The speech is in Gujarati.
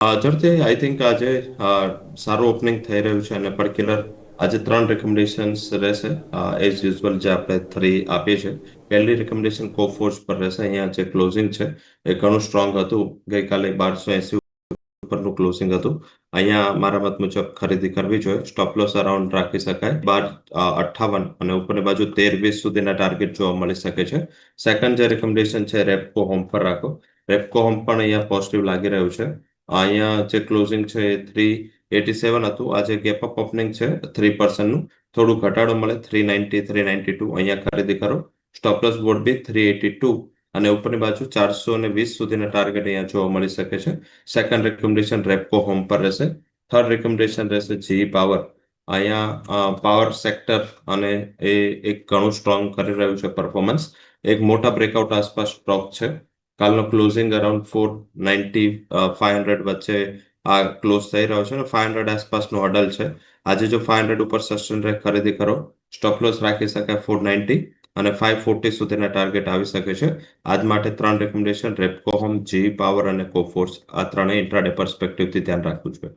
ઝડપથી આઈ થિંક આજે સારું ઓપનિંગ થઈ રહ્યું છે અને પર્ટિક્યુલર આજે 3 રેકમેન્ડેશન્સ રહેશે. એઝ યુઝ્યુઅલ જે આપણે 3 આપીએ છીએ. પહેલી રેકમેન્ડેશન કોફોર્સ પર રહેશે. અહીંયા જે ક્લોઝિંગ છે એ ઘણું સ્ટ્રોંગ હતું. ગઈકાલે 1280 ઉપરનું ક્લોઝિંગ હતું. અહીંયા મારા મત મુજબ ખરીદી કરવી જોઈએ. સ્ટોપ લોસ અરાઉન્ડ રાખી શકાય 1258 અને ઉપરની બાજુ 1320 સુધીના ટાર્ગેટ જોવા મળી શકે છે. સેકન્ડ જે રેકમેન્ડેશન છે રેપકો હોમ પર રાખો. રેપકો હોમ પણ અહીંયા પોઝિટિવ લાગી રહ્યું છે. અહીંયા જે ક્લોઝિંગ છે એ 387 હતું. આજે ગેપ અપ ઓપનિંગ છે 3%નું. થોડું ઘટાડો મળે 390 392 અહીંયા ખરીદી કરો. સ્ટોપ લોસ બોર્ડ બી 382 અને ઉપરની બાજુ 420 સુધીના ટાર્ગેટ અહીંયા જોવા મળી શકે છે. સેકન્ડ રેકમેન્ડેશન રેપકો હોમ પર રહેશે. થર્ડ રેકમેન્ડેશન રહેશે જીઈ પાવર. અહીંયા પાવર સેક્ટર અને એ એક ઘણું સ્ટ્રોંગ કરી રહ્યું છે પરફોર્મન્સ. એક મોટા બ્રેકઆઉટ આસપાસ સ્ટોક છે. કાલનો ક્લોઝિંગ અરાઉન્ડ 490 500 વચ્ચે આ ક્લોઝ થઈ રહ્યો છે અને 500 આસપાસનો હડલ છે. આજે જો 500 ઉપર સસ્ટેન રહે ખરીદી કરો. સ્ટોપ લોસ રાખી શકાય 490 અને 540 સુધીના ટાર્ગેટ આવી શકે છે. આજ માટે 3 recommendation Repco home, GE power અને કોફોર્સ આ ત્રણેય ઇન્ટ્રાડે પર્સપેક્ટિવથી ધ્યાન રાખવું જોઈએ.